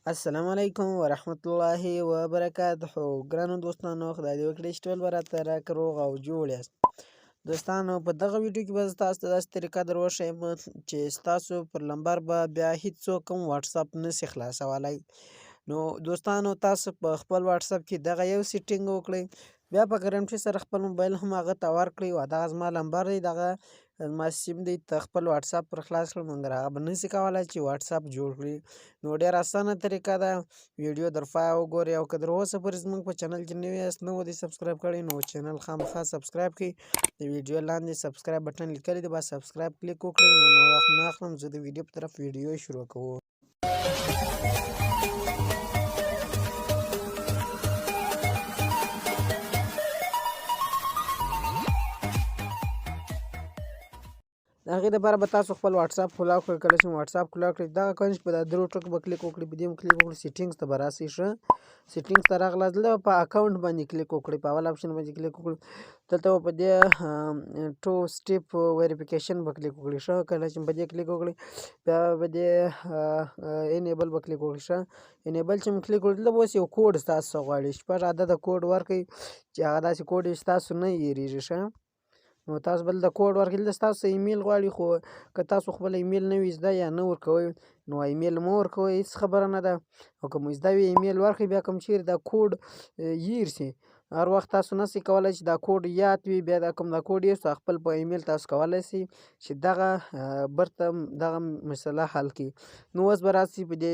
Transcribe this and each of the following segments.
السلام علیکم ورحمت الله وبرکاته. ګرانو دوستانو، خدای دې وکړي چې ټول به راته راکه روغ او جوړ یاست. دوستانو، په دغه ویډیو کې به زه تاسو ته داسې طریقه در وښیم چې ستاسو پر نمبر به بیا هیڅوک هم واتساپ نشي خلاصولی. نو دوستانو، تاسو په خپل واتساپ کې دغه یو سیټینګ وکړئ، بیا په ګارنټي سره خپل موبایل هم هغه ته ورکړئ او دغه زما نمبر دی، دغه زما سیم دی، ته خپل واتساپ پر خلاص کړه، مګر هغه به نشي کولی چې واتساپ جوړ کړي. نو ډېره اسانه طریقه ده. ویډیو در پایه وګورئ او که تر اوسه پورې زموږ په چینل کې نوي یاست، نه و دې سبسکرایب کړی، نو چینل خامخا سبسکرایب کړئ. د ویډیو لاندې سبسکرایب بټن لیکلی دی، باید سبسکرایب کلیک وکړئ. نو وخت نه اخلم، زه د ویډیو په طرف ویډیو شروع کوو. د هغې دپاره به تاسو خپل واتساپ کلاو کړئ. کله چې مو واتساپ کلاو کړئ، دغه کنج په دا درو ټکو به کلیک وکړئ، په دې مو کلیک وکړئ، سیټینګز ته به راسئ. ښه سیټینګز ته راغلاست، دلته په اکاونټ باندې کلیک وکړئ، په اول اپشن باندې کلیک وکړئ، دلته به په دې 2 سټیپ ویریفیکیشن به کلیک وکړئ. ښه کله چې په دې کلیک وکړئ، بیا به دې انیبل به کلیک وکړئ. ښه انیبل چې مو کلیک وکړئ، دلته به اوس یو کوډ ستاسو څخه غواړي، 6 عدده کوډ ورکړئ چې هغه داسې کوډ وي چې تاسو نه هېرېږي. ښه نو تاسو به دلته کوډ ورکړئ. دلته ستاسو ایمیل غواړي، خو که تاسو خپل ایمیل نه وي زده یا نه ورکوئ، نو ایمیل مه ورکوئ، هېڅ خبره نه ده. او که مو زده وي ایمیل ورکړئ، بیا کوم چیرې دا کوډ هېر سي، هر وخت تاسو نسئ کولی چې دا کوډ یاد وي، بیا دا کوم دا کوډ هېر سو، خپل په ایمیل تاسو کولی سئ چې دغه برته دغه مسله حل کړي. نو اوس به راسئ، په دې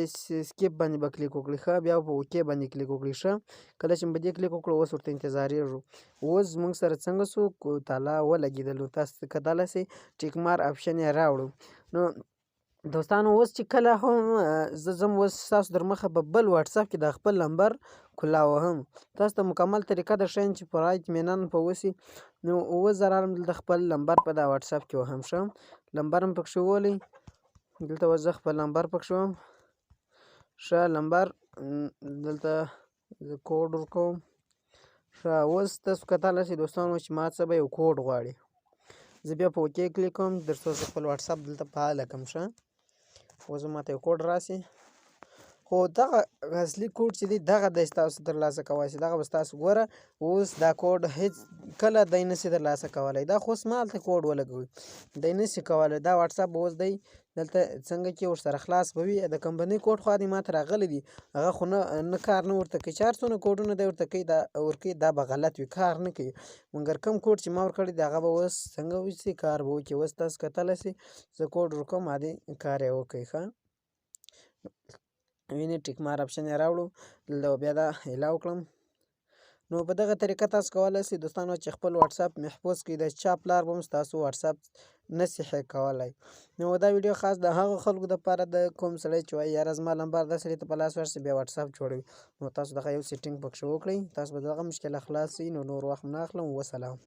سکیپ باندې به کلیک وکړئ. ښه بیا په اوکې باندې کلیک وکړئ. ښه کله چې مو په دې کلیک وکړو، اوس ورته انتظارېږو. اوس زموږ سره څنګه سو، تاله ولګېدلو، تاسو کتلی سئ ټیک مار اپشن یې راوړو. نو دوستانو، اوس چې کله هم زه ځم، اوس ستاسو در مخه په بل واتساپ کې د خپل نمبر کلاوهم. تاسو ته مکمل طریقه درښیم چې پوره اطمینان په وسي. نو اوس زه راغلم دلته خپل نمبر په دا واتساپ کې وهم. ښه نمبر هم پکښې وولئ، دلته اوس زه خپل نمبر پکښې وهم. ښه نمبر دلته زه کوډ ورکوم. ښه اوس تاسو کتلی سئ دوستانو چې ما څه به یو کوډ غواړي. زه بیا په اوکې کلیک کوم، تر څو زه خپل واتساپ دلته فعاله کړم. ښه اوس ماته یو کوډ راسي، خو دغه اصلي کوډ چې دی دغه دی چې تاسو ترلاسه کولی سئ. دغه به ستاسو ګوره اوس دا کوډ هېڅ کله دی نسي ترلاسه کولی. دا خو اوس ما هلته کوډ ولګوئ، دی نسي کولی. دا واتساپ به اوس دی دلته څنګه چې ورسره خلاص به وي، د کمپنۍ کوډ خو دی ماته راغلی دی، هغه خو نه کار نه ورته کوي، چې هر څومره کوډونه دی ورته کوي، دا ورکوي، دا به غلط وي، کار نه کوي. مګر کوم کوډ چې ما ورکړی دی هغه به اوس څنګه وسي، کار به وکړي. اوس تاسو کتلی سئ زه کوډ ورکوم، عادي کار یې وکړي. ښه وینې ټیک مار اپشن یې راوړو، دلته بیا دا الاو کړم. نو په دغه طریقه تاسو کولی سئ دوستانو چې خپل واتساپ محفوظ کړئ. د چا پلار به هم ستاسو واتساپ نسي هیک کولی. نو دا ویډیو خاص د هغو خلکو دپاره ده، کوم سړی چې وایي یاره زما نمبر دا سړي ته په لاس ورسي، بیا واتساپ جوړوي. نو تاسو دغه یو سیټینګ پکښې وکړئ، تاسو به د دغه مشکله خلاص سئ. نو نور وخت نه اخلم، وسلام.